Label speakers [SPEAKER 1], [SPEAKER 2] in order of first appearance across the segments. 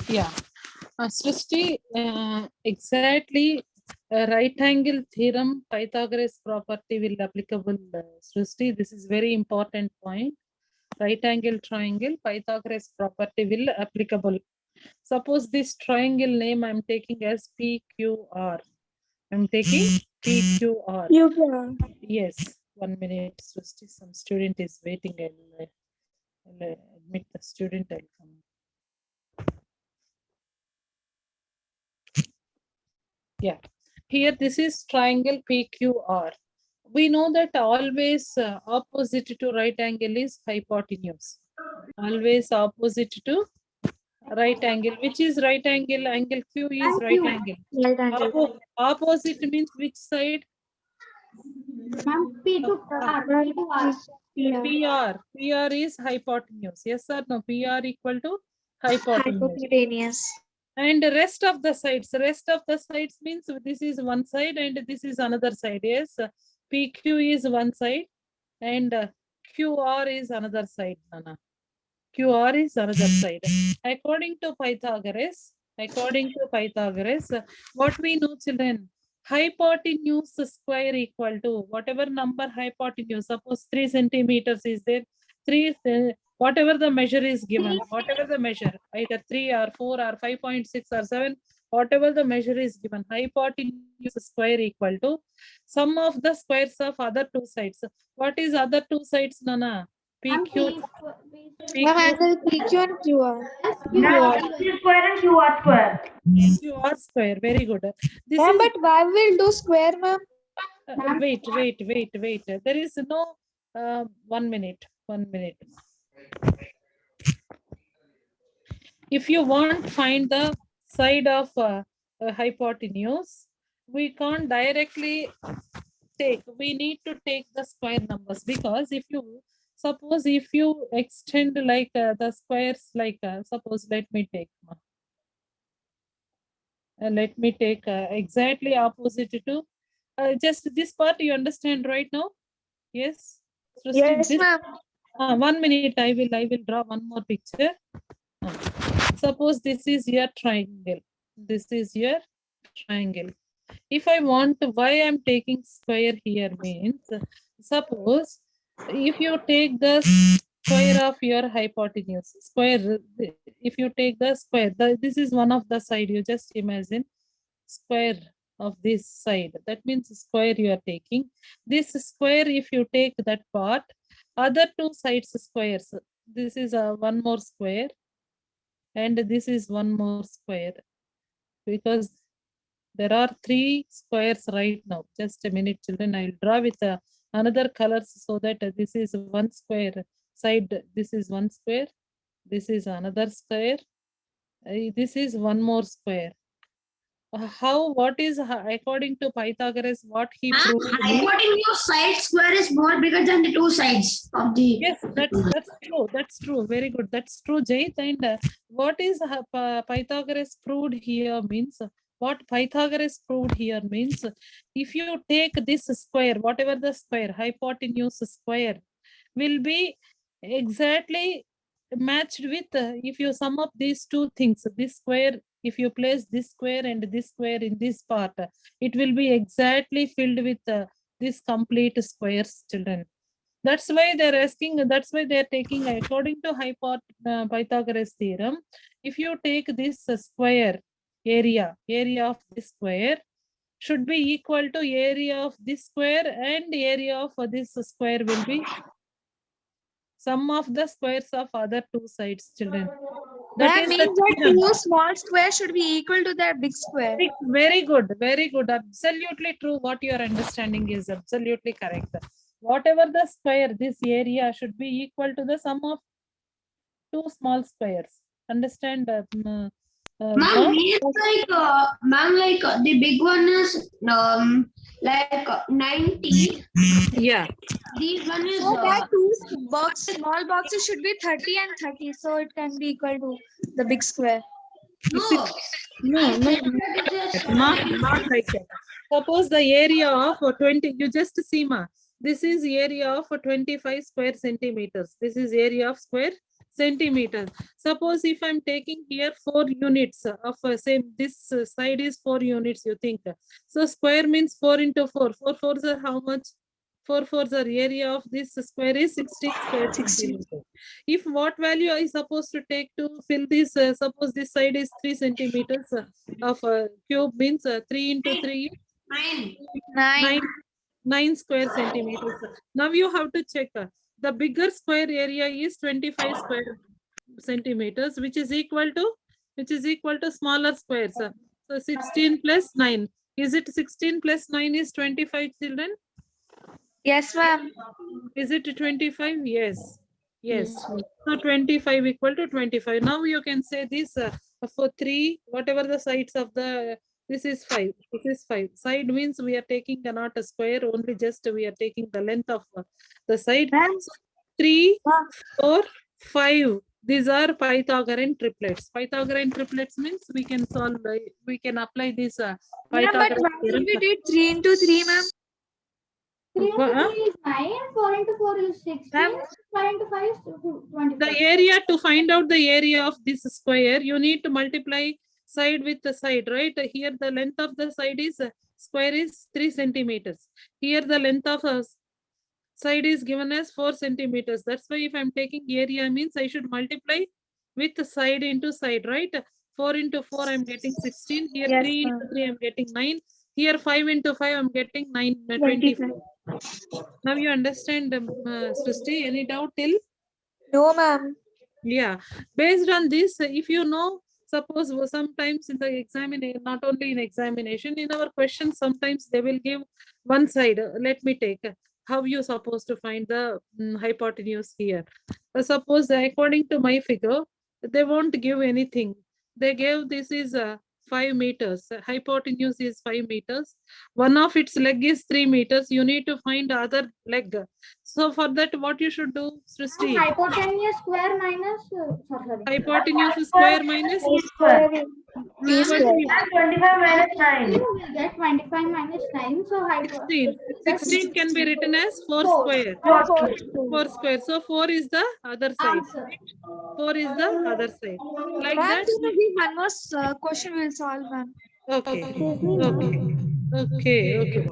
[SPEAKER 1] Yeah. Srishti, exactly right angle theorem, Pythagoras property will applicable. Srishti, this is very important point. Right angle triangle, Pythagoras property will applicable. Suppose this triangle name I'm taking as PQR. I'm taking PQR. Yes, 1 minute. Srishti, some student is waiting. I'll admit the student. I'll come. Yeah, here this is triangle PQR. We know that always opposite to right angle is hypotenuse. Always opposite to right angle. Which is right angle? Angle Q is right angle.
[SPEAKER 2] Right angle.
[SPEAKER 1] Opposite means which side? PR. PR is hypotenuse. Yes or no? PR equal to hypotenuse.
[SPEAKER 2] Hypotenuse.
[SPEAKER 1] And the rest of the sides means this is one side and this is another side. Yes, PQ is one side and QR is another side. Nana. QR is another side. According to Pythagoras, what we know, children, hypotenuse square equal to whatever number hypotenuse. Suppose 3 centimeters is there. Whatever the measure is given, whatever the measure, either 3 or 4 or 5.6 or 7, whatever the measure is given, hypotenuse square equal to sum of the squares of other two sides. What is other two sides, Nana? PQ.
[SPEAKER 2] Angle PQ and QR.
[SPEAKER 3] P square and QR square.
[SPEAKER 1] QR square. Very good. This is
[SPEAKER 2] But why will do square, ma'am?
[SPEAKER 1] wait. There is no 1 minute. 1 minute. If you want to find the side of hypotenuse, we can't directly take. We need to take the square numbers, because if you suppose if you extend like the squares, like suppose let me take exactly opposite to just this part. You understand right now? Yes. So
[SPEAKER 2] Yes,
[SPEAKER 1] this,
[SPEAKER 2] ma'am.
[SPEAKER 1] 1 minute. I will draw one more picture. Suppose this is your triangle. This is your triangle. If I want to, why I'm taking square here means, suppose if you take the square of your hypotenuse, square, if you take the square, this is one of the side, you just imagine square of this side. That means square you are taking. This square, if you take that part, other two sides squares. This is one more square and this is one more square, because there are 3 squares right now. Just a minute, children. I will draw with another colors so that this is one square side. This is one square. This is another square. This is one more square. What is according to Pythagoras, what he proved?
[SPEAKER 3] Hypotenuse side square is more bigger than the two sides of the.
[SPEAKER 1] Yes, that's true. That's true. Very good. That's true, Jait. And what is Pythagoras proved here means, what Pythagoras proved here means, if you take this square, whatever the square, hypotenuse square, will be exactly matched with, if you sum up these two things, this square, if you place this square and this square in this part, it will be exactly filled with this complete squares, children. That's why they're asking, that's why they're taking, according to Pythagoras theorem, if you take this square area of this square should be equal to area of this square, and area of this square will be sum of the squares of other two sides, children.
[SPEAKER 2] That means that two small square should be equal to that big square.
[SPEAKER 1] Very good, very good. Absolutely true. What you are understanding is absolutely correct. Whatever the square, this area should be equal to the sum of two small squares. Understand?
[SPEAKER 3] Ma'am, like the big one is like 90.
[SPEAKER 1] Yeah.
[SPEAKER 3] These one is
[SPEAKER 2] So that two small boxes should be 30 and 30, so it can be equal to the big square.
[SPEAKER 1] No, not like that. Suppose the area of 20, you just see, ma. This is area of 25 square centimeters. This is area of square centimeters. Suppose if I'm taking here 4 units of same, this side is 4 units, you think. So square means 4 into 4. 4 fours are how much? 4 fours are area of this square is 16 square
[SPEAKER 2] 16.
[SPEAKER 1] centimeters. If what value I supposed to take to fill this, suppose this side is 3 centimeters of cube means 3 into 3
[SPEAKER 3] 9.
[SPEAKER 2] 9.
[SPEAKER 1] 9 square centimeters. Now you have to check the bigger square area is 25 square centimeters, which is equal to smaller squares. So 16 plus 9. Is it 16 plus 9 is 25, children?
[SPEAKER 2] Yes, ma'am.
[SPEAKER 1] Is it 25? Yes. Yes. So 25 equal to 25. Now you can say this for 3, whatever the sides of the, this is 5. This is 5. Side means we are taking not a square, only just we are taking the length of the side.
[SPEAKER 2] Ma'am.
[SPEAKER 1] So 3,
[SPEAKER 2] Ma'am.
[SPEAKER 1] 4, 5. These are Pythagorean triplets. Pythagorean triplets means we can solve, we can apply this
[SPEAKER 2] Ma'am, but
[SPEAKER 1] Pythagorean
[SPEAKER 2] why
[SPEAKER 1] theorem.
[SPEAKER 2] we did 3 into 3, ma'am?
[SPEAKER 3] 3 into
[SPEAKER 1] Huh?
[SPEAKER 3] 3 is 9, 4 into 4 is 16,
[SPEAKER 2] Ma'am.
[SPEAKER 3] 5 into 5 is 25.
[SPEAKER 1] The area, to find out the area of this square, you need to multiply side with the side, right? Here the length of the side is square is 3 centimeters. Here the length of a side is given as 4 centimeters. That's why if I'm taking area means I should multiply with the side into side, right? 4 into 4 I'm getting 16. Here
[SPEAKER 2] Yes,
[SPEAKER 1] 3 into
[SPEAKER 2] ma'am.
[SPEAKER 1] 3 I'm getting 9. Here 5 into 5 I'm getting 9, 24. Now you understand, Srishti, any doubt till?
[SPEAKER 2] No, ma'am.
[SPEAKER 1] Yeah, based on this, if you know, suppose sometimes in the examination, not only in examination, in our questions, sometimes they will give one side. Let me take how you supposed to find the hypotenuse here. Suppose according to my figure, they won't give anything. They gave this is 5 meters. Hypotenuse is 5 meters. One of its leg is 3 meters. You need to find the other leg. So for that, what you should do, Srishti?
[SPEAKER 3] Hypotenuse square minus, sorry.
[SPEAKER 1] Hypotenuse square minus
[SPEAKER 2] Square.
[SPEAKER 1] T square.
[SPEAKER 3] 25 minus 9. You will get 25 minus 9. So
[SPEAKER 1] 16. 16 can be written as 4
[SPEAKER 3] Four.
[SPEAKER 1] square. 4 square. So 4 is the other side.
[SPEAKER 3] Answer.
[SPEAKER 1] 4 is the other side. Like
[SPEAKER 2] Ma'am,
[SPEAKER 1] that.
[SPEAKER 2] can you give one more question we'll solve, ma'am?
[SPEAKER 1] Okay. Okay.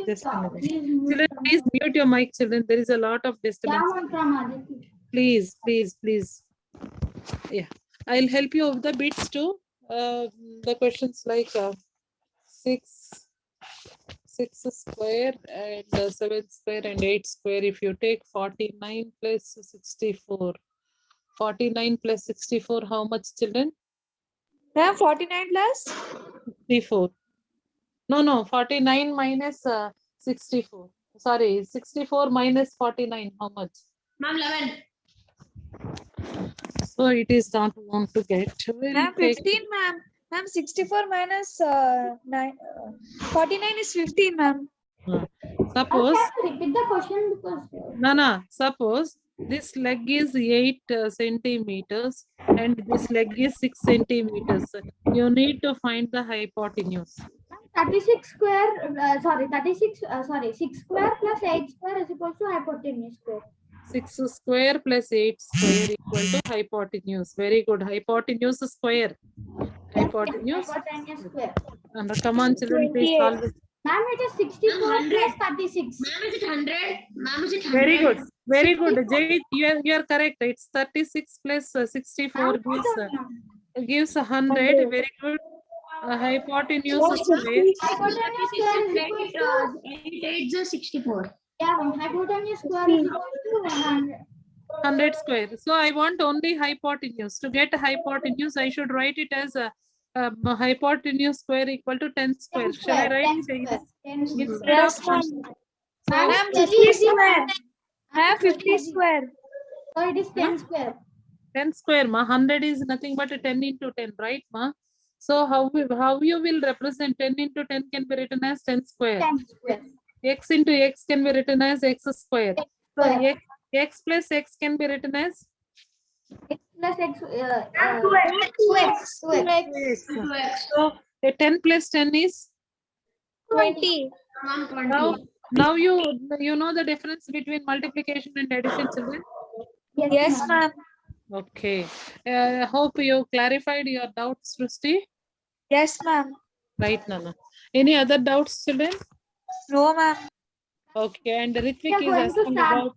[SPEAKER 1] Just a minute. Children, please mute your mic, children. There is a lot of disturbance. Please. Yeah. I'll help you with the bits too. The questions like 6 square and 7 square and 8 square. If you take 49 plus 64, 49 plus 64, how much, children?
[SPEAKER 2] Ma'am, 49 plus?
[SPEAKER 1] 64. No, 49 minus 64. Sorry, 64 minus 49, how much?
[SPEAKER 3] Ma'am, 11.
[SPEAKER 1] So it is not want to get. We'll
[SPEAKER 2] Ma'am,
[SPEAKER 1] take
[SPEAKER 2] 15, ma'am. Ma'am, 64 minus 49 is 15, ma'am.
[SPEAKER 1] Suppose,
[SPEAKER 3] Repeat the question because.
[SPEAKER 1] no, suppose this leg is 8 centimeters and this leg is 6 centimeters. You need to find the hypotenuse.
[SPEAKER 3] 36 square, 6 square plus 8 square is equal to hypotenuse square.
[SPEAKER 1] 6 square plus 8 square equal to hypotenuse. Very good. Hypotenuse square. Hypotenuse.
[SPEAKER 3] Hypotenuse square.
[SPEAKER 1] And come on, children, please solve it.
[SPEAKER 3] Ma'am, it is 64 plus 36.
[SPEAKER 4] Ma'am, is it 100? Ma'am, is it 100?
[SPEAKER 1] Very good. Very good. Jay, you are correct. It's 36 plus 64 gives 100. Very good. Hypotenuse square.
[SPEAKER 3] Hypotenuse square is equal to
[SPEAKER 4] 8 is 64.
[SPEAKER 3] hypotenuse square is equal to 100.
[SPEAKER 1] 100 square. So I want only hypotenuse. To get hypotenuse, I should write it as a hypotenuse square equal to 10 square. Shall I write
[SPEAKER 3] 10 square. 10 square.
[SPEAKER 1] instead of
[SPEAKER 2] Yes, ma'am.
[SPEAKER 1] so
[SPEAKER 2] Ma'am, 50 square. Ma'am, 50 square.
[SPEAKER 3] So it is 10 square.
[SPEAKER 1] 10 square, ma? 100 is nothing but a 10 into 10, right, ma? So how you will represent 10 into 10 can be written as 10 square.
[SPEAKER 3] 10 square.
[SPEAKER 1] X into X can be written as X square. So
[SPEAKER 3] square.
[SPEAKER 1] X plus X can be written as
[SPEAKER 3] X plus X.
[SPEAKER 1] 2X. So a 10 plus 10 is
[SPEAKER 2] 20.
[SPEAKER 4] Ma'am, 20.
[SPEAKER 1] now Now you know the difference between multiplication and addition, children?
[SPEAKER 2] Yes, ma'am.
[SPEAKER 1] Okay. Hope you clarified your doubts, Srusti.
[SPEAKER 2] Yes, ma'am.
[SPEAKER 1] Right, Nana. Any other doubts, children?
[SPEAKER 2] No, ma'am.
[SPEAKER 1] Okay. And
[SPEAKER 3] We
[SPEAKER 1] Ritvik
[SPEAKER 3] are
[SPEAKER 1] is
[SPEAKER 3] going to
[SPEAKER 1] asking
[SPEAKER 3] start.
[SPEAKER 1] about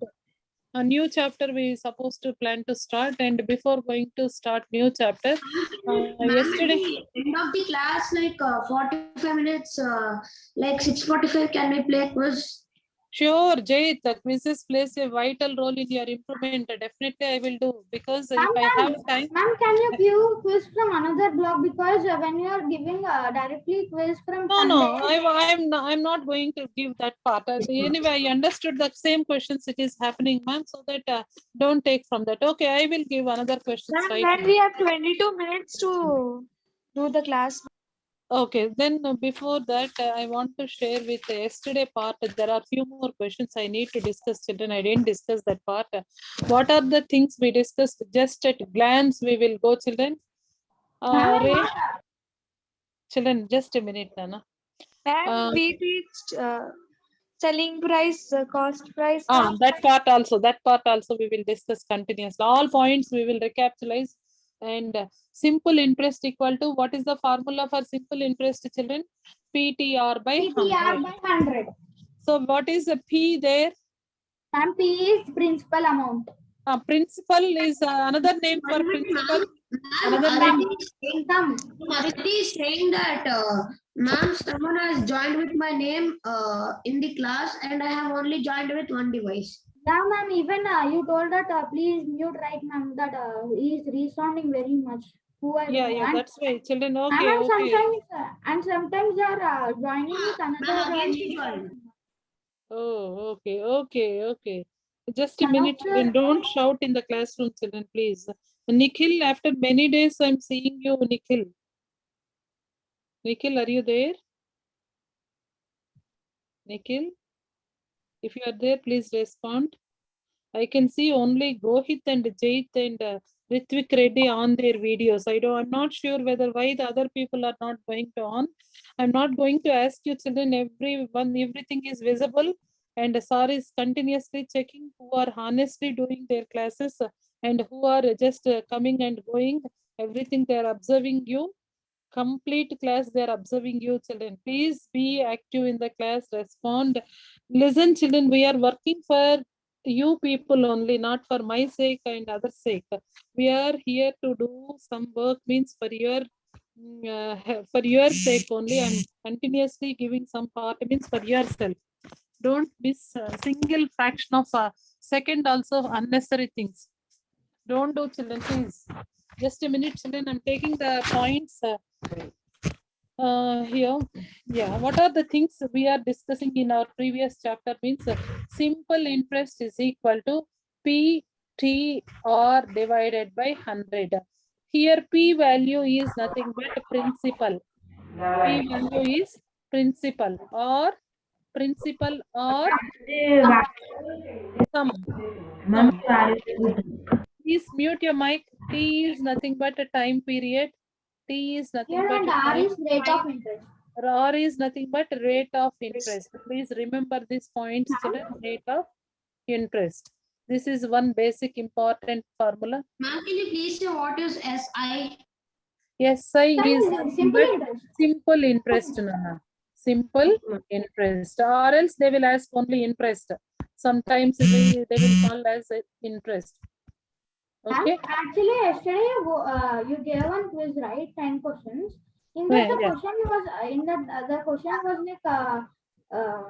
[SPEAKER 1] a new chapter we supposed to plan to start. And before going to start new chapter,
[SPEAKER 4] Ma'am,
[SPEAKER 1] yesterday.
[SPEAKER 4] at the end of the class, like 45 minutes, like 6:45, can we play quiz?
[SPEAKER 1] Sure, Jay, the quizzes plays a vital role in your improvement. Definitely, I will do because if I have time.
[SPEAKER 3] Ma'am, can you give quiz from another block, because when you are giving directly quiz from
[SPEAKER 1] No,
[SPEAKER 3] Sunday.
[SPEAKER 1] I'm not going to give that part. Anyway, I understood the same questions it is happening, ma'am. So that don't take from that. Okay, I will give another questions
[SPEAKER 2] Ma'am,
[SPEAKER 1] right
[SPEAKER 2] then
[SPEAKER 1] now.
[SPEAKER 2] we have 22 minutes to do the class.
[SPEAKER 1] Okay, then before that, I want to share with the yesterday part. There are few more questions I need to discuss, children. I didn't discuss that part. What are the things we discussed? Just at glance, we will go, children.
[SPEAKER 3] Ma'am,
[SPEAKER 1] Ray, children, just a minute, Nana.
[SPEAKER 2] Ma'am, we teach selling price, cost price. ma'am.
[SPEAKER 1] That part also we will discuss continuously. All points we will recapitalize. And simple interest equal to, what is the formula for simple interest, children? PTR by
[SPEAKER 3] PTR
[SPEAKER 1] 100.
[SPEAKER 3] by 100.
[SPEAKER 1] So what is the P there?
[SPEAKER 3] Ma'am, P is principal amount.
[SPEAKER 1] Principal is another name for principal. Another name.
[SPEAKER 4] Aditi is saying that, ma'am, someone has joined with my name in the class, and I have only joined with one device.
[SPEAKER 3] Yeah, ma'am, even you told that please mute, right, ma'am, that he is resounding very much. Who I
[SPEAKER 1] Yeah,
[SPEAKER 3] know.
[SPEAKER 1] yeah,
[SPEAKER 3] And,
[SPEAKER 1] that's right, children.
[SPEAKER 3] ma'am,
[SPEAKER 1] Okay,
[SPEAKER 3] and
[SPEAKER 1] okay.
[SPEAKER 3] sometimes they are joining with
[SPEAKER 4] Ma'am,
[SPEAKER 3] another.
[SPEAKER 4] again she joined.
[SPEAKER 1] Oh, okay, okay, okay. Just a
[SPEAKER 3] None of
[SPEAKER 1] minute, children.
[SPEAKER 3] the
[SPEAKER 1] Don't shout in the classroom, children, please. Nikhil, after many days, I'm seeing you, Nikhil. Nikhil, are you there? Nikhil, if you are there, please respond. I can see only Gohit and Jait and Ritvik Reddy on their videos. I'm not sure whether why the other people are not going to on. I'm not going to ask you, children. Everything is visible, and Sar is continuously checking who are honestly doing their classes and who are just coming and going. Everything they are observing you. Complete class they are observing you, children. Please be active in the class. Respond. Listen, children. We are working for you people only, not for my sake and others' sake. We are here to do some work, means for for your sake only. I'm continuously giving some part, means for yourself. Don't miss a single fraction of a second also unnecessary things. Don't do, children, please. Just a minute, children. I'm taking the points here. Yeah, what are the things we are discussing in our previous chapter? Means simple interest is equal to PTR divided by 100. Here P value is nothing but principal. P value is principal or sum. Please mute your mic. T is nothing but a time period. T is nothing
[SPEAKER 3] here
[SPEAKER 1] but
[SPEAKER 3] and
[SPEAKER 1] a
[SPEAKER 3] R
[SPEAKER 1] time.
[SPEAKER 3] is rate of interest.
[SPEAKER 1] R is nothing but rate of interest. Please remember these points, children. Rate of interest. This is one basic important formula.
[SPEAKER 4] Ma'am, can you please say what is SI?
[SPEAKER 1] SI is
[SPEAKER 3] Simple interest.
[SPEAKER 1] simple interest, Nana. Simple interest. Or else they will ask only interest. Sometimes they will call as interest. Okay.
[SPEAKER 3] Actually, yesterday you gave one quiz, right? 10 questions. In that, the question was the question was like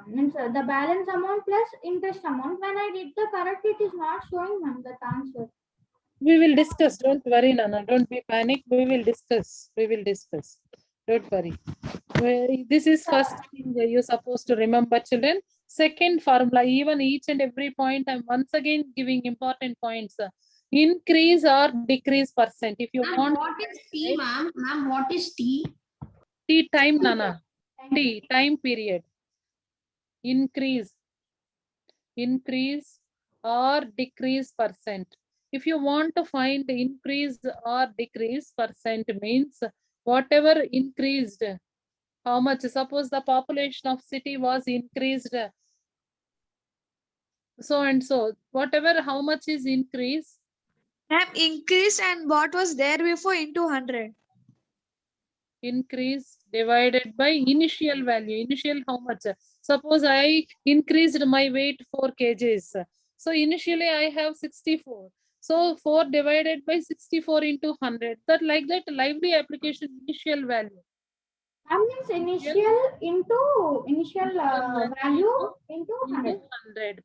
[SPEAKER 3] means the balance amount plus interest amount. When I did the correct, it is not showing, ma'am, that answer.
[SPEAKER 1] We will discuss. Don't worry, Nana. Don't be panic. We will discuss. We will discuss. Don't worry. This is first thing you're supposed to remember, children. Second formula, even each and every point, I'm once again giving important points. Increase or decrease percent. If you
[SPEAKER 4] Ma'am,
[SPEAKER 1] want
[SPEAKER 4] what is T, ma'am? Ma'am, what is T?
[SPEAKER 1] T time, Nana. T time period. Increase or decrease percent. If you want to find increase or decrease percent, means whatever increased, how much? Suppose the population of city was increased so and so, whatever, how much is increase?
[SPEAKER 2] Ma'am, increase and what was there before into 100.
[SPEAKER 1] Increase divided by initial value. Initial how much? Suppose I increased my weight 4 kgs. So initially I have 64. So 4 divided by 64 into 100. That like that lively application initial value.
[SPEAKER 3] That means initial into initial value into 100.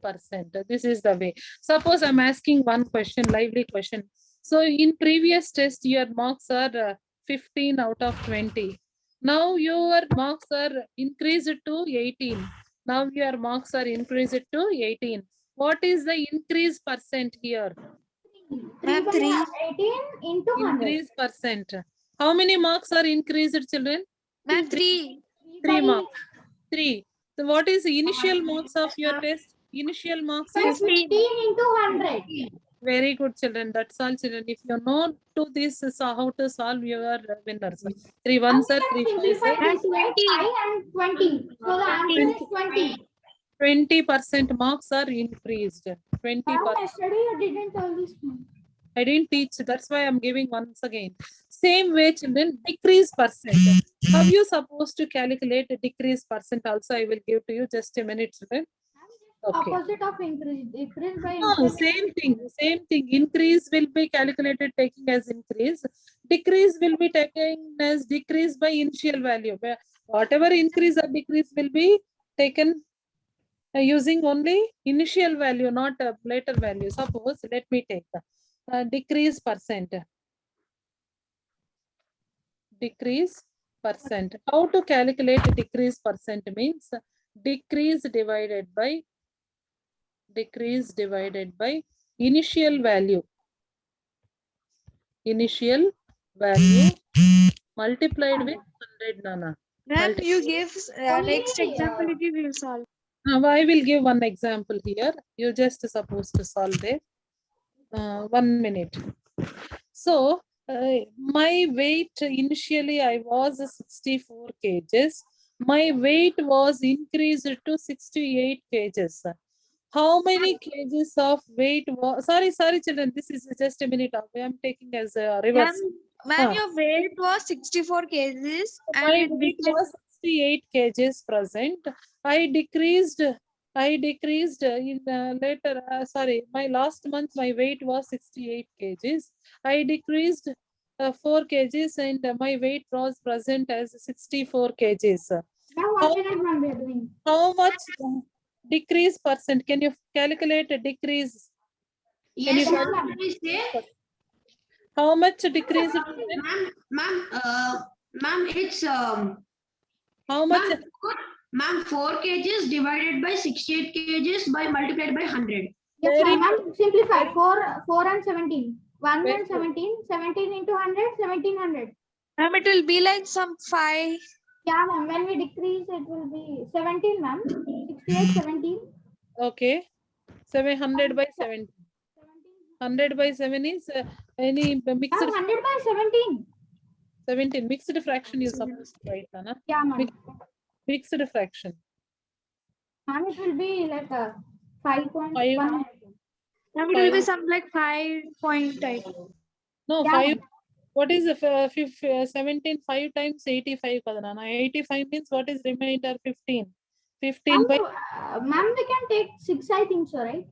[SPEAKER 1] 100%. This is the way. Suppose I'm asking one question, lively question. So in previous test, your marks are 15 out of 20. Now your marks are increased to 18. Now your marks are increased to 18. What is the increase percent here?
[SPEAKER 3] 3
[SPEAKER 2] Ma'am,
[SPEAKER 3] by
[SPEAKER 2] 3.
[SPEAKER 3] 18 into 100.
[SPEAKER 1] Increase percent. How many marks are increased, children?
[SPEAKER 2] Ma'am, 3.
[SPEAKER 1] 3 marks. 3. So what is the initial marks of your test? Initial marks is
[SPEAKER 3] 15 into 100.
[SPEAKER 1] very good, children. That's all, children. If you know to this how to solve, your winners. 3
[SPEAKER 3] Now
[SPEAKER 1] ones
[SPEAKER 3] we
[SPEAKER 1] are
[SPEAKER 3] can
[SPEAKER 1] 3 5s
[SPEAKER 3] simplify
[SPEAKER 1] are
[SPEAKER 3] this, right? 5 and 20. So the answer is 20.
[SPEAKER 1] 20% marks are increased. 20%.
[SPEAKER 3] Ma'am, yesterday you didn't tell this one.
[SPEAKER 1] I didn't teach. That's why I'm giving once again. Same way, children, decrease percent. How you supposed to calculate a decrease percent? Also, I will give to you just a minute, children. Okay.
[SPEAKER 3] Opposite of increase. Decrease by
[SPEAKER 1] No,
[SPEAKER 3] initial.
[SPEAKER 1] same thing. Same thing. Increase will be calculated taking as increase. Decrease will be taken as decrease by initial value. Whatever increase or decrease will be taken using only initial value, not a later value. Suppose, let me take the decrease percent. Decrease percent. How to calculate decrease percent means decrease divided by initial value. Initial value multiplied with 100, Nana.
[SPEAKER 2] Ma'am, you give
[SPEAKER 3] Only,
[SPEAKER 2] next example if you will solve.
[SPEAKER 1] I will give one example here. You just supposed to solve it. 1 minute. So my weight initially I was 64 kgs. My weight was increased to 68 kgs. How many kgs of weight was? Sorry, children. This is just a minute. I am taking as a reverse.
[SPEAKER 2] Ma'am, your weight was 64 kgs and
[SPEAKER 1] My
[SPEAKER 2] it
[SPEAKER 1] weight
[SPEAKER 2] became
[SPEAKER 1] was 68 kgs present. I decreased in later, sorry, my last month my weight was 68 kgs. I decreased 4 kgs and my weight was present as 64 kgs.
[SPEAKER 3] now
[SPEAKER 1] How,
[SPEAKER 3] 1 minute ma'am we are doing.
[SPEAKER 1] how much decrease percent? Can you calculate a decrease? Can
[SPEAKER 4] Yes,
[SPEAKER 1] you
[SPEAKER 4] ma'am.
[SPEAKER 1] calculate?
[SPEAKER 4] Please say.
[SPEAKER 1] How much decrease?
[SPEAKER 4] Ma'am, it's
[SPEAKER 1] How much?
[SPEAKER 4] ma'am, 4 kgs divided by 68 kgs by multiplied by 100.
[SPEAKER 3] Yes,
[SPEAKER 1] Very
[SPEAKER 3] ma'am. Simplify. 4 and 17. 1
[SPEAKER 1] Very
[SPEAKER 3] and 17. 17 into 100, 1700.
[SPEAKER 2] ma'am, it will be like some 5.
[SPEAKER 3] Yeah, ma'am. When we decrease, it will be 17, ma'am. 68, 17.
[SPEAKER 1] Okay. 700 by 7. 100 by 7 is any mixed
[SPEAKER 3] Ma'am, 100 by 17.
[SPEAKER 1] 17 mixed fraction you supposed to write, Nana.
[SPEAKER 3] Yeah, ma'am.
[SPEAKER 1] Mixed fraction.
[SPEAKER 3] Ma'am, it will be like a 5.1.
[SPEAKER 2] Ma'am, it will be some like 5.8.
[SPEAKER 1] No,
[SPEAKER 3] Yeah,
[SPEAKER 1] 5.
[SPEAKER 3] ma'am.
[SPEAKER 1] What is the 17? 5 times 85, kada, Nana. 85 means what is remainder? 15. 15 by,
[SPEAKER 3] Ma'am, we can take 6, I think so, right?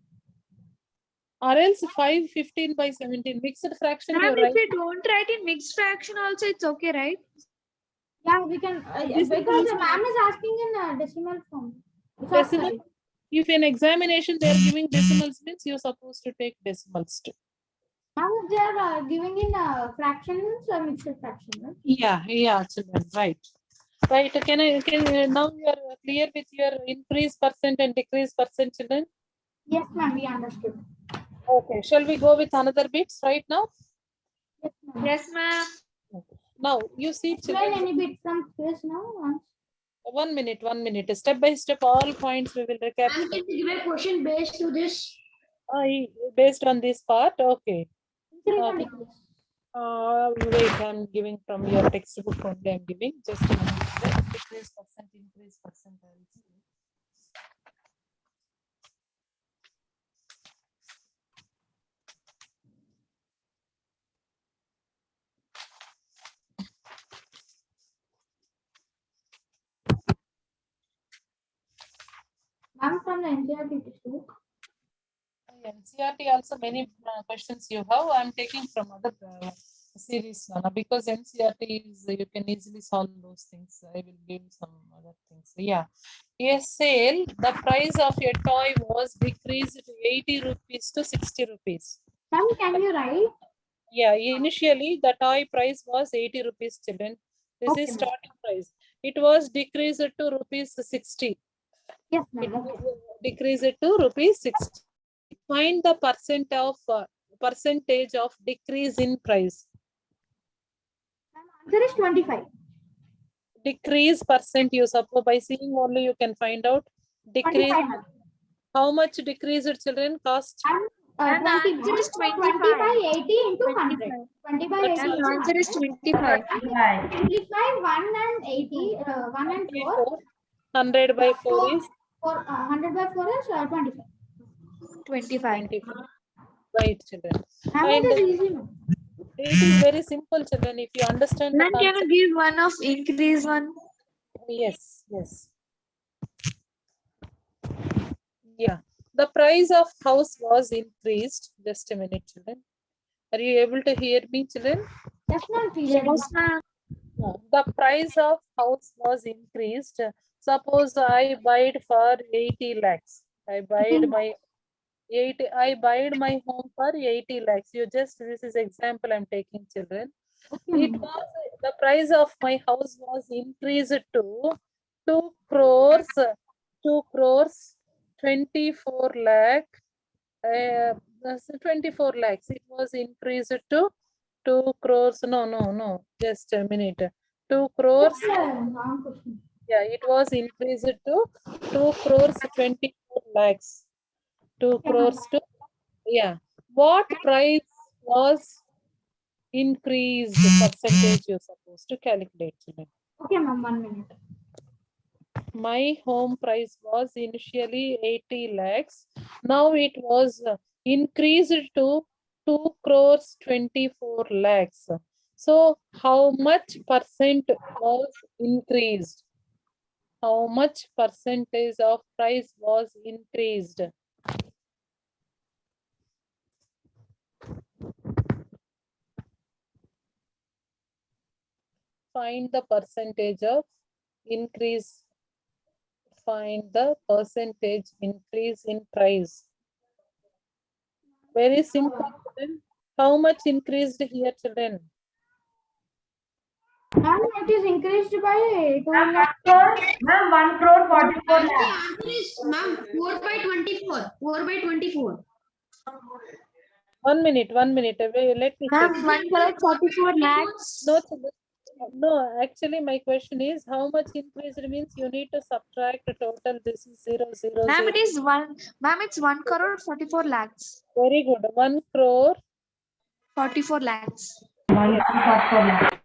[SPEAKER 1] or else 5, 15 by 17. Mixed fraction you
[SPEAKER 2] Ma'am,
[SPEAKER 1] write.
[SPEAKER 2] if we don't write in mixed fraction also, it's okay, right?
[SPEAKER 3] Yeah, we can. Because the ma'am is asking in decimal form. It's
[SPEAKER 1] Decimal.
[SPEAKER 3] okay.
[SPEAKER 1] If in examination they are giving decimals means you're supposed to take decimals too.
[SPEAKER 3] Ma'am, if they are giving in fractions or mixed fraction, right?
[SPEAKER 1] Yeah, children, right. Right. Now you are clear with your increase percent and decrease percent, children?
[SPEAKER 3] Yes, ma'am, we understood.
[SPEAKER 1] Okay. Shall we go with another bits right now?
[SPEAKER 3] Yes, ma'am.
[SPEAKER 2] Yes, ma'am.
[SPEAKER 1] Now you see,
[SPEAKER 3] Explain
[SPEAKER 1] children.
[SPEAKER 3] any bit from this now. Once.
[SPEAKER 1] 1 minute. Step by step, all points we will recap.
[SPEAKER 4] And can you give a question based to this?
[SPEAKER 1] Based on this part, okay.
[SPEAKER 3] Increment.
[SPEAKER 1] Wait, I'm giving from your textbook only. I'm giving just a minute. Decrease percent, increase percent.
[SPEAKER 3] from the NCERT too.
[SPEAKER 1] NCERT also many questions you have. I'm taking from other series because NCERT is you can easily solve those things. I will give some other things. Yeah. A sale, the price of a toy was decreased to 80 rupees to 60 rupees.
[SPEAKER 3] Ma'am, can you write?
[SPEAKER 1] Yeah, initially the toy price was 80 rupees, children. This
[SPEAKER 3] Okay,
[SPEAKER 1] is
[SPEAKER 3] ma'am.
[SPEAKER 1] starting price. It was decreased to rupees 60.
[SPEAKER 3] Yes,
[SPEAKER 1] It
[SPEAKER 3] ma'am. Okay.
[SPEAKER 1] was decreased to rupees 60. Find the percentage of decrease in price.
[SPEAKER 3] Answer is 25.
[SPEAKER 1] Decrease percent you suppose by seeing only you can find out. Decrease.
[SPEAKER 3] 25, ma'am.
[SPEAKER 1] How much decreased, children? Cost.
[SPEAKER 2] And the
[SPEAKER 3] 20,
[SPEAKER 2] answer is
[SPEAKER 3] 20 by 80 into 100. 20 by 80
[SPEAKER 1] That's
[SPEAKER 2] And the
[SPEAKER 3] into
[SPEAKER 2] answer is
[SPEAKER 3] 100.
[SPEAKER 2] 25.
[SPEAKER 3] Simplify 1 and 80, 1 and 4.
[SPEAKER 1] 100 by 4 is
[SPEAKER 3] 100 by 4 is 25.
[SPEAKER 2] 25.
[SPEAKER 1] 25. Right, children.
[SPEAKER 3] Ma'am,
[SPEAKER 1] And
[SPEAKER 3] it is easy, ma'am.
[SPEAKER 1] it is very simple, children. If you understand the
[SPEAKER 2] Then can
[SPEAKER 1] concept.
[SPEAKER 2] you give one of increase one?
[SPEAKER 1] Yes, yes. Yeah. The price of house was increased. Just a minute, children. Are you able to hear me, children?
[SPEAKER 3] Yes, ma'am. Clearly.
[SPEAKER 2] Yes, ma'am.
[SPEAKER 1] The price of house was increased. Suppose I buyed for 80 lakhs. I buyed my home for 80 lakhs. This is example I'm taking, children.
[SPEAKER 3] Okay,
[SPEAKER 1] It
[SPEAKER 3] ma'am.
[SPEAKER 1] was the price of my house was increased to 2 crores 24 lakh 24 lakhs. It was increased to 2 crores. No. Just a minute. 2 crores.
[SPEAKER 3] Wrong question.
[SPEAKER 1] Yeah, it was increased to 2 crores 24 lakhs. 2 crores to, yeah. What price was increased percentage you're supposed to calculate, children?
[SPEAKER 3] Okay, ma'am. 1 minute.
[SPEAKER 1] My home price was initially 80 lakhs. Now it was increased to 2 crores 24 lakhs. So how much percent was increased? How much percentage of price was increased? Find the percentage of increase. Find the percentage increase in price. Very simple, children. How much increased here, children?
[SPEAKER 3] Ma'am, it is increased by 2 lakh.
[SPEAKER 5] Ma'am, 1 crore 44
[SPEAKER 4] The
[SPEAKER 5] lakhs.
[SPEAKER 4] answer is, ma'am, 4 by 24. 4 by 24.
[SPEAKER 1] 1 minute. Let me check.
[SPEAKER 2] Ma'am, 1 crore 44 lakhs.
[SPEAKER 1] No, children. No, actually, my question is how much increased means you need to subtract the total. This is 0, 0,
[SPEAKER 2] Ma'am,
[SPEAKER 1] 0.
[SPEAKER 2] it is 1. Ma'am, it's 1 crore 44 lakhs.
[SPEAKER 1] Very good. 1 crore.
[SPEAKER 2] 44 lakhs.
[SPEAKER 5] 1 crore 44 lakhs.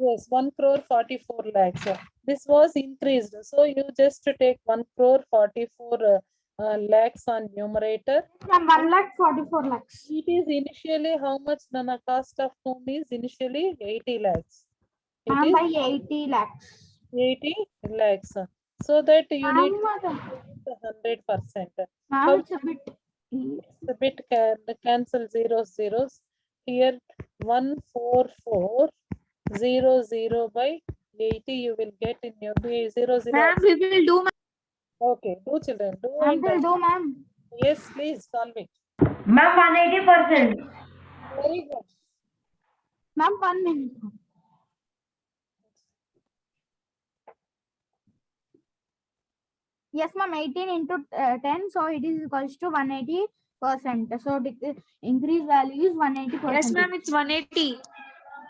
[SPEAKER 1] Yes, 1 crore 44 lakhs. This was increased. So you just take 1 crore 44 lakhs on numerator.
[SPEAKER 3] Ma'am, 1 lakh 44 lakhs.
[SPEAKER 1] It is initially how much Nana cost of home is initially 80 lakhs. It
[SPEAKER 3] Ma'am,
[SPEAKER 1] is
[SPEAKER 3] by 80 lakhs.
[SPEAKER 1] 80 lakhs. So that you need
[SPEAKER 3] Ma'am,
[SPEAKER 1] 100%.
[SPEAKER 3] ma'am, it's a bit.
[SPEAKER 1] It's a bit cancel zeros. Here 14400 by 80 you will get in your 0, 0.
[SPEAKER 2] Ma'am, we will do.
[SPEAKER 1] Okay, do children, do
[SPEAKER 3] Ma'am,
[SPEAKER 1] and
[SPEAKER 3] will do, ma'am.
[SPEAKER 1] yes, please solve it.
[SPEAKER 5] Ma'am, 180%.
[SPEAKER 1] Very good.
[SPEAKER 3] Ma'am, 1 minute. Yes, ma'am, 18 into 10, so it is equals to 180%. So increase value is 180%.
[SPEAKER 2] Yes, ma'am, it's 180.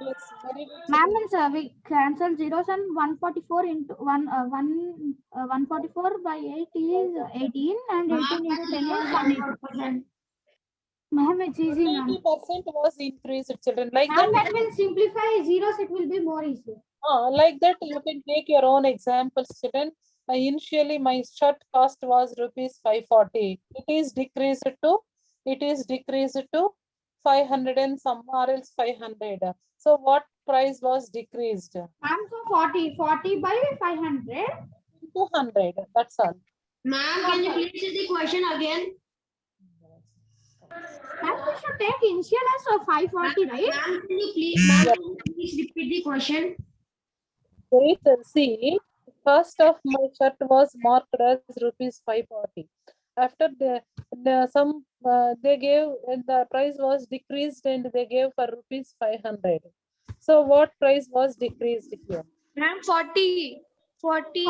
[SPEAKER 1] Yes, very good.
[SPEAKER 3] Ma'am,
[SPEAKER 1] children.
[SPEAKER 3] we cancel zeros and 144 into 144 by 8 is 18 and 18 into 10 is 180. Ma'am, it's easy, ma'am.
[SPEAKER 1] 80% was increased, children. Like
[SPEAKER 3] Ma'am,
[SPEAKER 1] that,
[SPEAKER 3] that will simplify zeros, it will be more easy.
[SPEAKER 1] like that, you can take your own examples, children. Initially, my shirt cost was rupees 540. It is decreased to 500 and some or else 500. So what price was decreased?
[SPEAKER 3] Ma'am, so 40 by 500.
[SPEAKER 1] 200. That's all.
[SPEAKER 4] Ma'am, can you please say the question again?
[SPEAKER 3] Ma'am, we should take initial as 540, right?
[SPEAKER 4] Ma'am, can you please repeat the question?
[SPEAKER 1] Wait and see. Cost of my shirt was marked as rupees 540. After they gave and the price was decreased and they gave for rupees 500. So what price was decreased here?
[SPEAKER 2] Ma'am, 40. 40.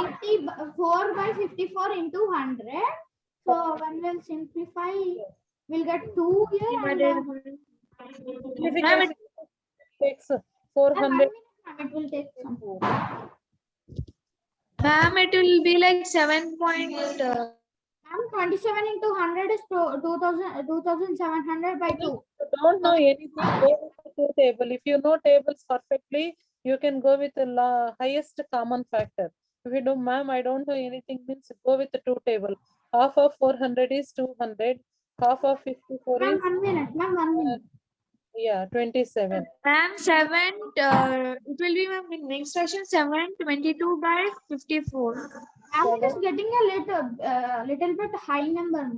[SPEAKER 3] 4 by 54 into 100. So when we'll simplify, we'll get 2 here. And,
[SPEAKER 1] Simplification takes
[SPEAKER 3] and
[SPEAKER 1] 400.
[SPEAKER 3] 1 minute, ma'am, it will take some.
[SPEAKER 2] Ma'am, it will be like 7 point.
[SPEAKER 3] Ma'am, 27 into 100 is 2700 by 2.
[SPEAKER 1] You don't know anything, go with the two table. If you know tables perfectly, you can go with the highest common factor. If you do, ma'am, I don't know anything, means go with the two table. Half of 400 is 200. Half of 54
[SPEAKER 3] Ma'am,
[SPEAKER 1] is,
[SPEAKER 3] 1 minute. Ma'am, 1 minute.
[SPEAKER 1] yeah, 27.
[SPEAKER 2] Ma'am, 7. It will be, ma'am, in next section 722 by 54.
[SPEAKER 3] Ma'am, it is getting a little bit high number.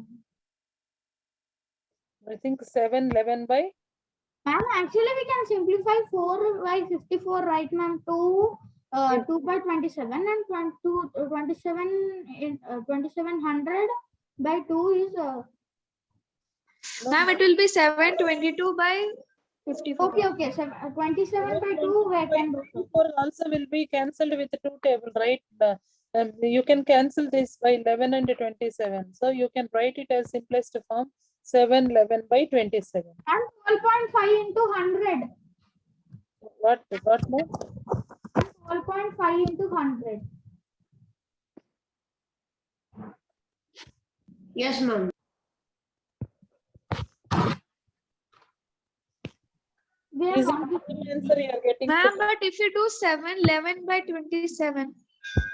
[SPEAKER 1] I think 711 by,
[SPEAKER 3] Ma'am, actually we can simplify 4 by 54, right, ma'am? 2 by 27 and 2700 by 2 is
[SPEAKER 2] Ma'am, it will be 722 by 54.
[SPEAKER 3] okay. 27 by 2 we can do.
[SPEAKER 1] 54 also will be cancelled with the two table, right? You can cancel this by 11 and 27. So you can write it as simplest form 711 by 27.
[SPEAKER 3] And 12.5 into 100.
[SPEAKER 1] What more?
[SPEAKER 3] 12.5 into 100.
[SPEAKER 4] Yes, ma'am.
[SPEAKER 3] We are
[SPEAKER 1] Is it
[SPEAKER 3] completing.
[SPEAKER 1] the same answer you are getting?
[SPEAKER 2] Ma'am, but if you do 711 by 27,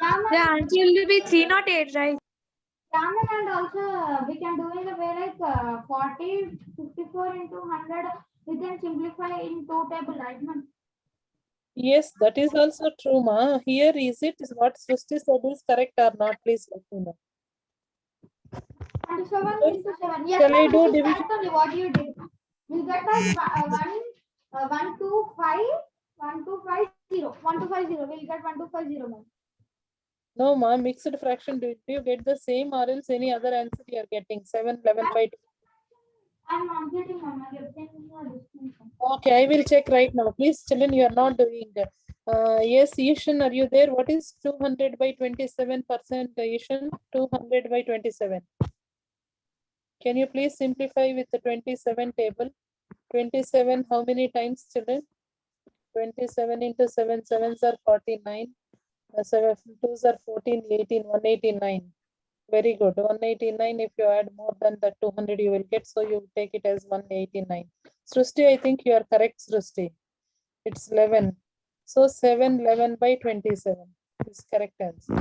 [SPEAKER 3] Yeah,
[SPEAKER 2] the
[SPEAKER 3] ma'am.
[SPEAKER 2] answer will be 308, right?
[SPEAKER 3] Yeah, ma'am, and also we can do in a way like 40, 54 into 100. We can simplify in two table, right, ma'am?
[SPEAKER 1] Yes, that is also true, ma. Here is it is what Srishti said is correct or not? Please let me know.
[SPEAKER 3] 27 into 7. Yes,
[SPEAKER 1] Shall I
[SPEAKER 3] ma'am,
[SPEAKER 1] do
[SPEAKER 3] this is
[SPEAKER 1] division?
[SPEAKER 3] correct only what you did. We'll get as 1250. 1250. We'll get 1250, ma'am.
[SPEAKER 1] No, ma. Mixed fraction. Do you get the same or else any other answer you are getting? 711 by 2.
[SPEAKER 3] I'm completing, ma'am. I'm getting a distinction.
[SPEAKER 1] Okay, I will check right now. Please, children, you are not doing that. Yes, Ishan, are you there? What is 200 by 27%, Ishan? 200 by 27. Can you please simplify with the 27 table? 27, how many times, children? 27 into 7, 7s are 49. 7 2s are 14, 18, 189. Very good. 189, if you add more than the 200, you will get. So you take it as 189. Srishti, I think you are correct, Srishti. It's 11. So 711 by 27 is correct answer.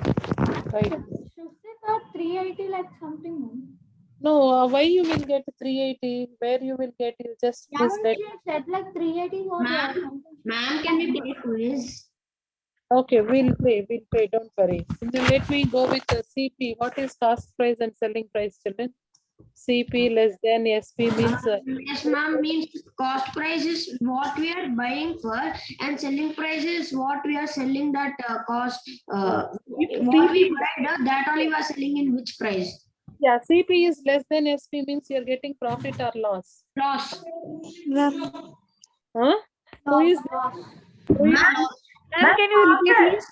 [SPEAKER 1] Right.
[SPEAKER 3] Should they thought 380 like something, ma'am?
[SPEAKER 1] No, why you will get 380? Where you will get? You just
[SPEAKER 3] Yeah,
[SPEAKER 1] missed
[SPEAKER 3] ma'am,
[SPEAKER 1] it.
[SPEAKER 3] she said like 380 was something.
[SPEAKER 4] Ma'am, can we play quiz?
[SPEAKER 1] Okay, we'll play. Don't worry. Then let me go with the CP. What is cost price and selling price, children? CP less than SP means
[SPEAKER 4] Yes, ma'am, means cost price is what we are buying for, and selling price is what we are selling that cost. What we buy, that only we are selling in which price?
[SPEAKER 1] yeah, CP is less than SP means you're getting profit or loss.
[SPEAKER 4] Loss.
[SPEAKER 1] Huh? Who is
[SPEAKER 2] Ma'am, can you repeat, please?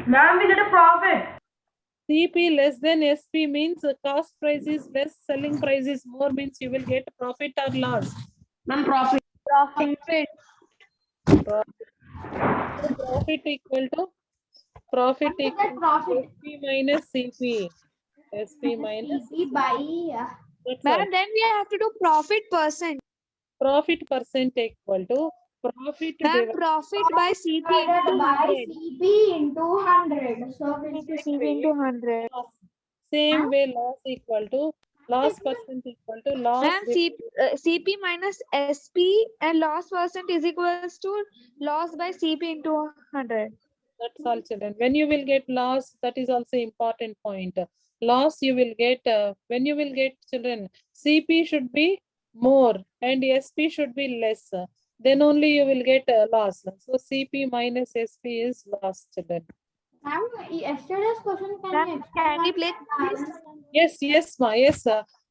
[SPEAKER 5] Ma'am, we get a profit.
[SPEAKER 1] CP less than SP means cost price is less, selling price is more means you will get profit or loss.
[SPEAKER 4] Ma'am, profit.
[SPEAKER 2] Profit.
[SPEAKER 1] Profit equal to profit
[SPEAKER 3] After
[SPEAKER 1] equal
[SPEAKER 3] that profit.
[SPEAKER 1] to SP minus CP. SP minus
[SPEAKER 3] CP by
[SPEAKER 1] that's all.
[SPEAKER 2] Ma'am, then we have to do profit percent.
[SPEAKER 1] Profit percent equal to profit
[SPEAKER 2] Ma'am,
[SPEAKER 1] divided
[SPEAKER 2] profit by CP
[SPEAKER 3] divided
[SPEAKER 2] into
[SPEAKER 3] by
[SPEAKER 2] 100.
[SPEAKER 3] CP into 100. So we'll
[SPEAKER 2] Into CP into 100.
[SPEAKER 1] loss. Same way loss equal to loss percent equal to loss.
[SPEAKER 2] Ma'am, CP minus SP and loss percent is equals to loss by CP into 100.
[SPEAKER 1] That's all, children. When you will get loss, that is also important point. Loss you will get when you will get, children. CP should be more and SP should be less. Then only you will get loss. So CP minus SP is loss, children.
[SPEAKER 3] Ma'am, yesterday's question can
[SPEAKER 2] Ma'am,
[SPEAKER 3] you explain
[SPEAKER 2] can we
[SPEAKER 3] what
[SPEAKER 2] play
[SPEAKER 3] is balance?
[SPEAKER 1] Yes, yes, ma, yes.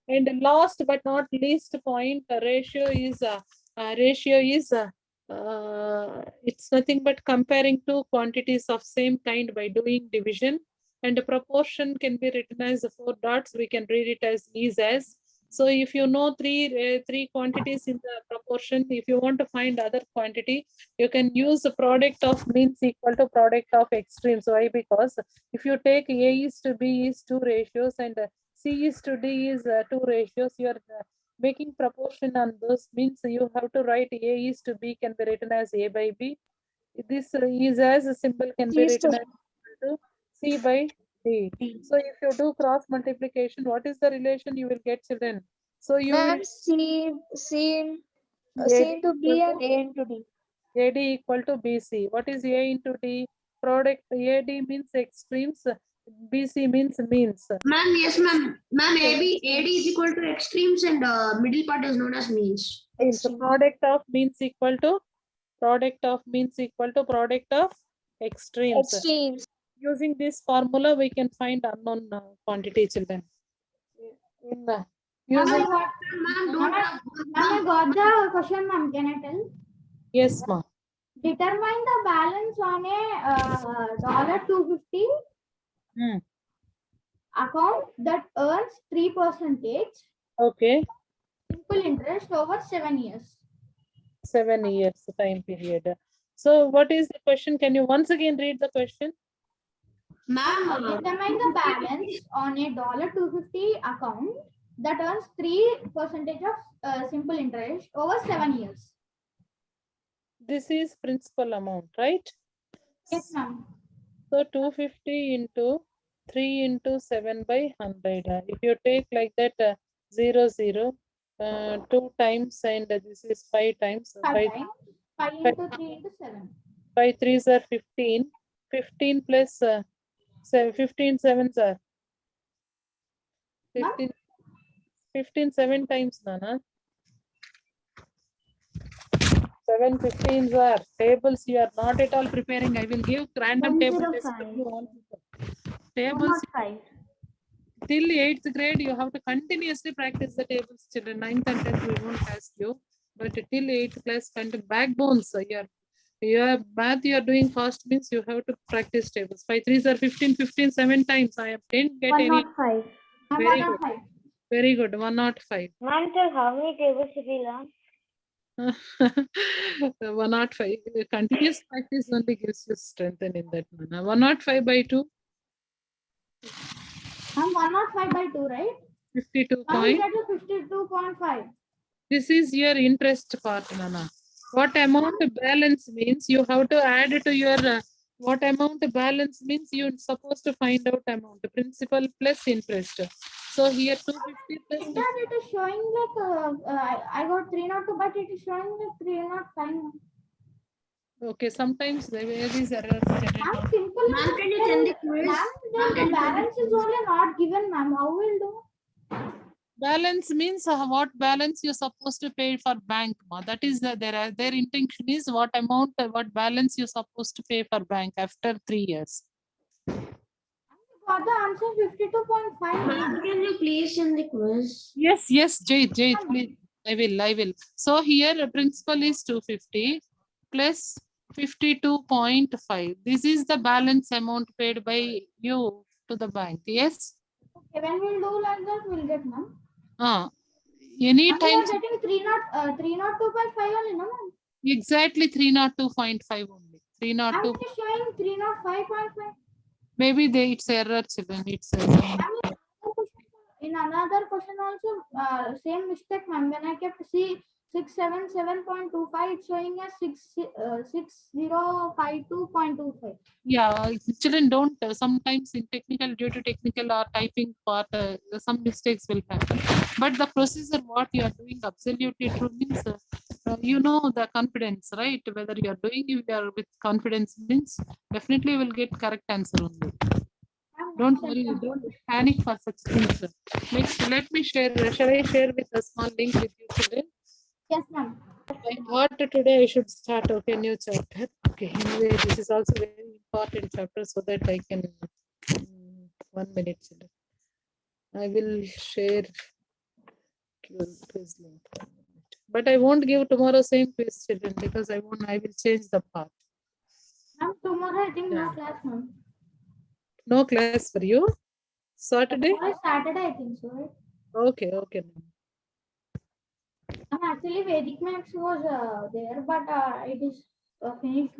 [SPEAKER 1] And last but not least point, ratio is it's nothing but comparing two quantities of same kind by doing division, and the proportion can be written as 4 dots. We can read it as is as. So if you know three quantities in the proportion, if you want to find other quantity, you can use the product of means equal to product of extremes. Why? Because if you take A is to B is 2 ratios and C is to D is 2 ratios, you are making proportion on those, means you have to write A is to B can be written as A by B. This is as a symbol can be
[SPEAKER 2] C is to
[SPEAKER 1] written as equal to C by D. So if you do cross multiplication, what is the relation you will get, children? So you will
[SPEAKER 2] Ma'am, C C
[SPEAKER 1] AD
[SPEAKER 2] into B
[SPEAKER 1] equal
[SPEAKER 2] and A into D.
[SPEAKER 1] to AD equal to BC. What is A into D? Product AD means extremes, BC means means.
[SPEAKER 4] Ma'am, yes, ma'am. Ma'am, AD is equal to extremes and middle part is known as means.
[SPEAKER 1] Means the product of means equal to product of means equal to product of extremes.
[SPEAKER 2] Extremes.
[SPEAKER 1] Using this formula, we can find unknown quantity, children. In
[SPEAKER 3] Ma'am,
[SPEAKER 1] using
[SPEAKER 3] I got,
[SPEAKER 4] Ma'am,
[SPEAKER 3] ma'am, I got the question, ma'am. Can I tell?
[SPEAKER 1] yes, ma.
[SPEAKER 3] Determine the balance on a $250
[SPEAKER 1] Hmm.
[SPEAKER 3] account that earns 3%
[SPEAKER 1] Okay,
[SPEAKER 3] simple interest over 7 years.
[SPEAKER 1] 7 years time period. So, what is the question? Can you once again read the question?
[SPEAKER 4] Ma'am,
[SPEAKER 3] Determine the balance on a $250 account that earns 3% of simple interest over 7 years.
[SPEAKER 1] This is principal amount, right?
[SPEAKER 3] Yes, ma'am.
[SPEAKER 1] So 250 into 3 into 7 by 100. If you take like that 0, 0, 2 times and this is 5 times.
[SPEAKER 3] 5 times. 5 into 3 into 7.
[SPEAKER 1] 5 3s are 15. 15 plus 15 sevens are 15. 15 7 times, Nana. 7 15s are tables. You are not at all preparing. I will give random table test to you all. Tables till 8th grade, you have to continuously practice the tables, children. 9th and 10th, we won't ask you. But till 8th class, backbones. Your math you are doing fast means you have to practice tables. 5 3s are 15, 15, 7 times. I didn't get any.
[SPEAKER 3] 105.
[SPEAKER 1] Very good. Very good. 105.
[SPEAKER 3] Ma'am, tell how many tables did we learn?
[SPEAKER 1] 105. Continuous practice only gives you strength in that manner. 105 by 2.
[SPEAKER 3] Ma'am, 105 by 2, right?
[SPEAKER 1] 52
[SPEAKER 3] Ma'am,
[SPEAKER 1] point.
[SPEAKER 3] we get to 52.5.
[SPEAKER 1] This is your interest part, Nana. What amount balance means you have to add to your what amount balance means you're supposed to find out amount principal plus interest. So here 250 plus
[SPEAKER 3] In that it is showing like I got 302, but it is showing like 305.
[SPEAKER 1] okay, sometimes there is errors.
[SPEAKER 3] Ma'am, simple.
[SPEAKER 4] Ma'am, can you send the quiz?
[SPEAKER 3] Ma'am,
[SPEAKER 4] Ma'am,
[SPEAKER 3] the
[SPEAKER 4] can you send the
[SPEAKER 3] balance is only not given, ma'am. How will do?
[SPEAKER 1] Balance means what balance you're supposed to pay for bank. That is their intention is what amount, what balance you're supposed to pay for bank after 3 years.
[SPEAKER 3] Got the answer 52.5.
[SPEAKER 4] Ma'am, can you please send the quiz?
[SPEAKER 1] Yes, Jay, please. I will. So here principal is 250 plus 52.5. This is the balance amount paid by you to the bank. Yes.
[SPEAKER 3] Okay, when we'll do like that, we'll get, ma'am.
[SPEAKER 1] Any
[SPEAKER 3] Ma'am, we
[SPEAKER 1] time
[SPEAKER 3] are getting 302.5 only, no, ma'am?
[SPEAKER 1] exactly 302.5 only.
[SPEAKER 3] Ma'am,
[SPEAKER 1] 302.
[SPEAKER 3] it is showing 305.5.
[SPEAKER 1] Maybe it's error, children. It's
[SPEAKER 3] In another question also, same mistake, ma'am. When I kept C 677.25, it's showing as 6052.25.
[SPEAKER 1] yeah, children don't sometimes in technical, due to technical or typing part, some mistakes will happen. But the procedure what you are doing absolutely true means You know the confidence, right? Whether you are doing, if you are with confidence means definitely you will get correct answer only. Don't worry, don't panic for such things. Next, let me share. Shall I share with a small link with you children?
[SPEAKER 3] Yes, ma'am.
[SPEAKER 1] I thought today I should start a new chapter. Okay, anyway, this is also very important chapter so that I can 1 minute. Children. I will share quiz link. But I won't give tomorrow same quiz children because I will change the path.
[SPEAKER 3] Ma'am, tomorrow I think no
[SPEAKER 1] Yeah.
[SPEAKER 3] class, ma'am.
[SPEAKER 1] No class for you. Saturday?
[SPEAKER 3] Tomorrow is Saturday, I think so, right?
[SPEAKER 1] Okay, okay.
[SPEAKER 3] Actually, Vedic Max was there, but it is finished